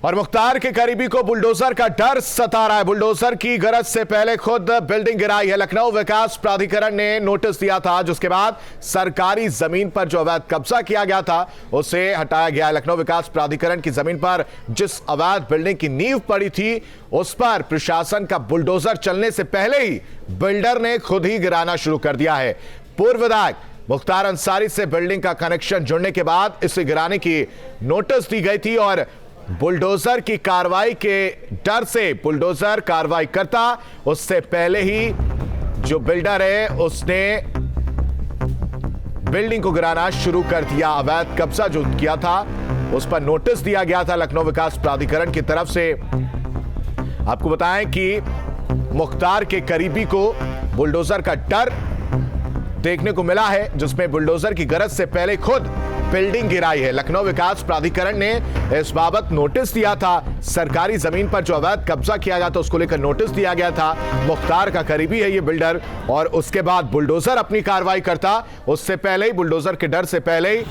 और मुख्तार के करीबी को बुलडोजर का डर सता रहा है। बुलडोजर की गरज से पहले खुद बिल्डिंग गिराई है। लखनऊ विकास प्राधिकरण ने नोटिस दिया था, जिसके बाद सरकारी जमीन पर जो अवैध कब्जा किया गया था उसे हटाया गया। लखनऊ विकास प्राधिकरण की जमीन पर जिस अवैध बिल्डिंग की नींव पड़ी थी उस पर प्रशासन का बुलडोजर चलने से पहले ही बिल्डर ने खुद ही गिराना शुरू कर दिया है। पूर्व विधायक मुख्तार अंसारी से बिल्डिंग का कनेक्शन जुड़ने के बाद इसे गिराने की नोटिस दी गई थी और बुलडोजर की कार्रवाई के डर से बुलडोजर कार्रवाई करता उससे पहले ही जो बिल्डर है उसने बिल्डिंग को गिराना शुरू कर दिया। अवैध कब्जा जो किया था उस पर नोटिस दिया गया था लखनऊ विकास प्राधिकरण की तरफ से। आपको बताएं कि मुख्तार के करीबी को बुलडोजर का डर देखने को मिला है, जिसमें बुलडोजर की गरज से पहले खुद बिल्डिंग गिराई है। लखनऊ विकास प्राधिकरण ने इस बाबत नोटिस दिया था। सरकारी जमीन पर जो अवैध कब्जा किया गया था उसको लेकर नोटिस दिया गया था। मुख्तार का करीबी है ये बिल्डर और उसके बाद बुलडोजर अपनी कार्रवाई करता उससे पहले ही, बुलडोजर के डर से पहले ही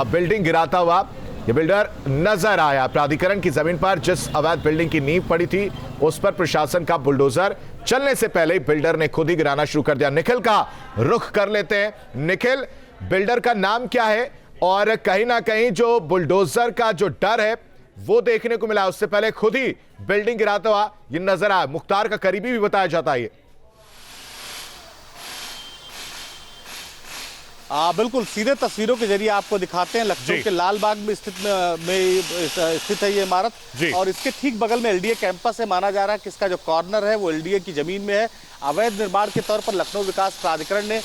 बिल्डिंग गिराता हुआ ये बिल्डर नजर आया। प्राधिकरण की जमीन पर जिस अवैध बिल्डिंग की नींव पड़ी थी उस पर प्रशासन का बुलडोजर चलने से पहले ही बिल्डर ने खुद ही गिराना शुरू कर दिया। निखिल का रुख कर लेते हैं। निखिल, बिल्डर का नाम क्या है और कहीं ना कहीं जो बुलडोजर का जो डर है वो देखने को मिला, उससे पहले खुद ही बिल्डिंग गिराता हुआ ये नजर आया। मुख्तार का करीबी भी बताया जाता है। बिल्कुल सीधे तस्वीरों के जरिए आपको दिखाते हैं। लखनऊ के लाल बाग में स्थित है ये इमारत और इसके ठीक बगल में एलडीए कैंपस है। माना जा रहा है कि इसका जो कॉर्नर है वो एलडीए की जमीन में है। अवैध निर्माण के तौर पर लखनऊ विकास प्राधिकरण ने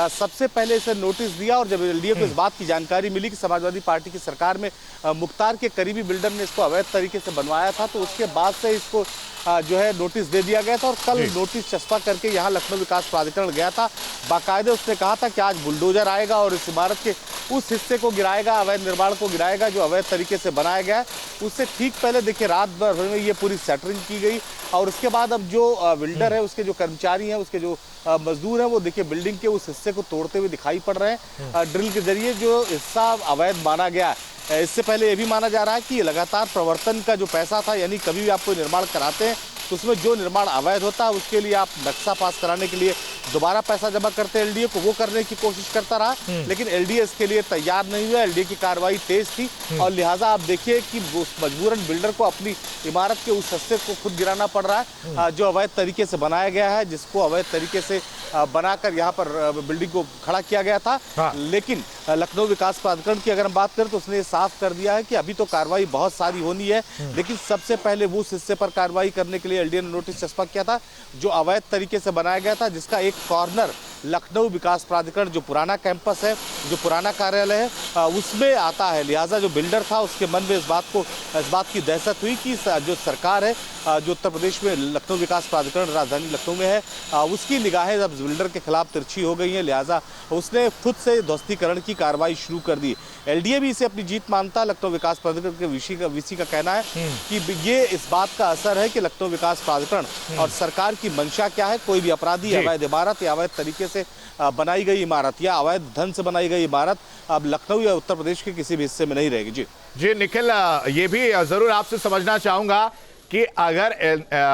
सबसे पहले इसे नोटिस दिया और जब एलडीए को इस बात की जानकारी मिली कि समाजवादी पार्टी की सरकार में मुख्तार के करीबी बिल्डर ने इसको अवैध तरीके से बनवाया था, तो उसके बाद से इसको जो है नोटिस दे दिया गया था और कल नोटिस चस्पा करके यहाँ लखनऊ विकास प्राधिकरण गया था। बाकायदे उसने कहा था कि आज बुलडोजर आएगा और इस इमारत के उस हिस्से को गिराएगा, अवैध निर्माण को गिराएगा जो अवैध तरीके से बनाया गया है। उससे ठीक पहले देखिए रात भर में ये पूरी सेटरिंग की गई और उसके बाद अब जो बिल्डर है, उसके जो कर्मचारी हैं, उसके जो मजदूर हैं, वो देखिए बिल्डिंग के उस हिस्से को तोड़ते हुए दिखाई पड़ रहे हैं। ड्रिल के जरिए जो हिस्सा अवैध माना गया है, इससे पहले ये भी माना जा रहा है कि ये लगातार प्रवर्तन का जो पैसा था, यानी कभी भी आप कोई निर्माण कराते हैं तो उसमें जो निर्माण अवैध होता है उसके लिए आप नक्शा पास कराने के लिए दोबारा पैसा जमा करते हैं एलडीए को, वो करने की कोशिश करता रहा, लेकिन एलडीए इसके लिए तैयार नहीं हुआ। एलडीए की कार्रवाई तेज थी और लिहाजा आप देखिए कि मजबूरन बिल्डर को अपनी इमारत के उस हिस्से को खुद गिराना पड़ रहा है जो अवैध तरीके से बनाया गया है, जिसको अवैध तरीके से बनाकर यहाँ पर बिल्डिंग को खड़ा किया गया था। लेकिन लखनऊ विकास प्राधिकरण की अगर हम बात करें तो उसने साफ कर दिया है कि अभी तो कार्रवाई बहुत सारी होनी है, लेकिन सबसे पहले वो उस हिस्से पर कार्रवाई करने के लिए एलडीए ने नोटिस चस्पा किया था जो अवैध तरीके से बनाया गया था, जिसका एक कॉर्नर लखनऊ विकास प्राधिकरण जो पुराना कैंपस है, जो पुराना कार्यालय है, उसमें आता है। लिहाजा जो बिल्डर था उसके मन में इस बात की दहशत हुई कि जो सरकार है, जो उत्तर प्रदेश में लखनऊ विकास प्राधिकरण राजधानी लखनऊ में है, उसकी निगाहें अब बिल्डर के खिलाफ तिरछी हो गई हैं। लिहाजा उसने खुद से ध्वस्तीकरण की कार्रवाई शुरू कर दी। एलडीए भी इसे अपनी जीत मानता है। लखनऊ विकास प्राधिकरण के वीसी का कहना है कि ये इस बात का असर है कि लखनऊ विकास प्राधिकरण और सरकार की मंशा क्या है। कोई भी अपराधी अवैध इमारत या अवैध तरीके से बनाई गई इमारत या अवैध धन से बनाई गई इमारत अब लखनऊ या उत्तर प्रदेश के किसी भी हिस्से में नहीं रहेगी। जी निखिल, ये भी जरूर आपसे समझना चाहूंगा कि अगर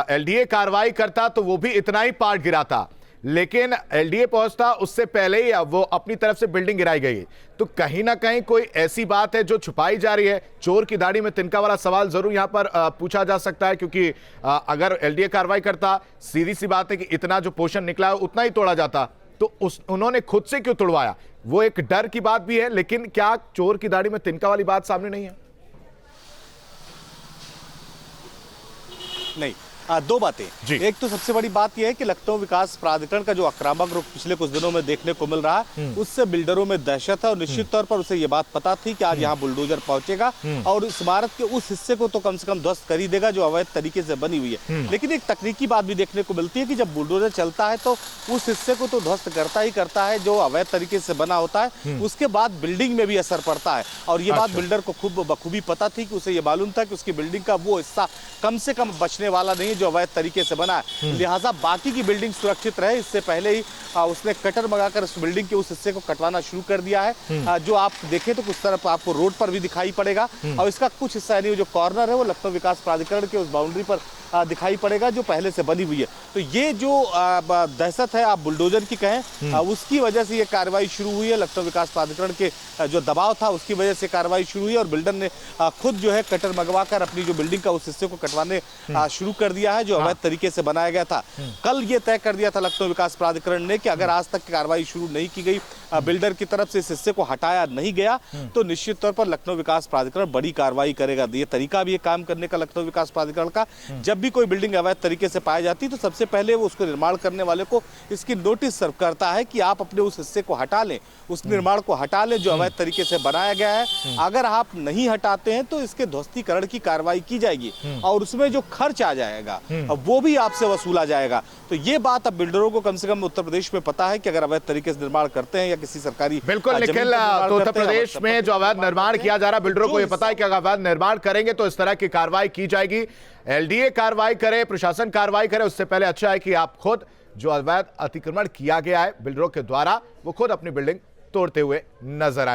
एलडीए कार्रवाई करता तो वो भी इतना ही पार्ट गिराता, लेकिन एलडीए पहुंचता उससे पहले ही वो अपनी तरफ से बिल्डिंग गिराई गई। तो कहीं ना कहीं कोई ऐसी बात है जो छुपाई जा रही है। चोर की दाढ़ी में तिनका वाला सवाल जरूर यहां पर पूछा जा सकता है, क्योंकि अगर एलडीए कार्रवाई करता, सीधी सी बात है कि इतना जो पोर्शन निकला है उतना ही तोड़ा जाता, तो उन्होंने खुद से क्यों तोड़वाया? वो एक डर की बात भी है, लेकिन क्या चोर की दाढ़ी में तिनका वाली बात सामने नहीं है? नहीं, दो बातें। एक तो सबसे बड़ी बात यह है कि लखनऊ विकास प्राधिकरण का जो आक्रामक रुख पिछले कुछ दिनों में देखने को मिल रहा है उससे बिल्डरों में दहशत है और निश्चित तौर पर उसे ये बात पता थी कि आज यहाँ बुलडोजर पहुंचेगा और इस इमारत के उस हिस्से को तो कम से कम ध्वस्त कर ही देगा जो अवैध तरीके से बनी हुई है। लेकिन एक तकनीकी बात भी देखने को मिलती है कि जब बुलडोजर चलता है तो उस हिस्से को तो ध्वस्त करता ही करता है जो अवैध तरीके से बना होता है, उसके बाद बिल्डिंग में भी असर पड़ता है। और ये बात बिल्डर को खूब बखूबी पता थी कि उसे ये मालूम था कि उसकी बिल्डिंग का वो हिस्सा कम से कम बचने वाला नहीं है ये जो अवैध तरीके से बना है, लिहाजा बाकी की बिल्डिंग सुरक्षित रहे, इससे पहले ही उसने कटर मंगाकर उस बिल्डिंग के उस हिस्से को कटवाना शुरू कर दिया है। जो आप देखें तो कुछ तरफ आपको रोड पर भी दिखाई पड़ेगा, और इसका कुछ हिस्सा यानी जो कॉर्नर है वो लखनऊ विकास प्राधिकरण के उस बाउंड्री पर दिखाई पड़ेगा जो पहले से बनी हुई है। तो ये जो दहशत है, आप बुलडोजर की कहें, उसकी वजह से ये कार्रवाई शुरू हुई है। लखनऊ विकास प्राधिकरण के जो दबाव था उसकी वजह से कार्रवाई शुरू हुई, और बिल्डर ने खुद जो है कटर मंगवाकर अपनी जो बिल्डिंग का उस हिस्से को कटवाने शुरू कर दिया है जो अवैध तरीके से बनाया गया था। कल ये तय कर दिया था लखनऊ विकास प्राधिकरण ने कि अगर आज तक कार्रवाई शुरू नहीं की गई, बिल्डर की तरफ से इस हिस्से को हटाया नहीं गया, तो निश्चित तौर पर लखनऊ विकास प्राधिकरण बड़ी कार्रवाई करेगा। ये तरीका भी है काम करने का लखनऊ विकास प्राधिकरण का। जब भी कोई बिल्डिंग अवैध तरीके से पाई जाती है तो सबसे पहले वो उसको निर्माण करने वाले को इसकी नोटिस सर्व करता है कि आप अपने उस हिस्से को हटा लें, उस निर्माण को हटा लें जो अवैध तरीके से बनाया गया है। अगर आप नहीं हटाते हैं तो इसके ध्वस्तीकरण की कार्रवाई की जाएगी, और उसमें जो खर्च आ जाएगा वो भी आपसे वसूला जाएगा। तो ये बात अब बिल्डरों को कम से कम उत्तर प्रदेश में पता है कि अगर अवैध तरीके से निर्माण करते हैं या किसी सरकारी बिल्कुल निखिल, तो उत्तर प्रदेश में जो अवैध निर्माण किया जा रहा है, बिल्डरों को यह पता है कि अगर अवैध निर्माण करेंगे तो इस तरह की कार्रवाई की जाएगी। एलडीए कार्रवाई करे, प्रशासन कार्रवाई करे, उससे पहले अच्छा है कि आप खुद जो अवैध अतिक्रमण किया गया है बिल्डरों के द्वारा वो खुद अपनी बिल्डिंग तोड़ते हुए नजर आए।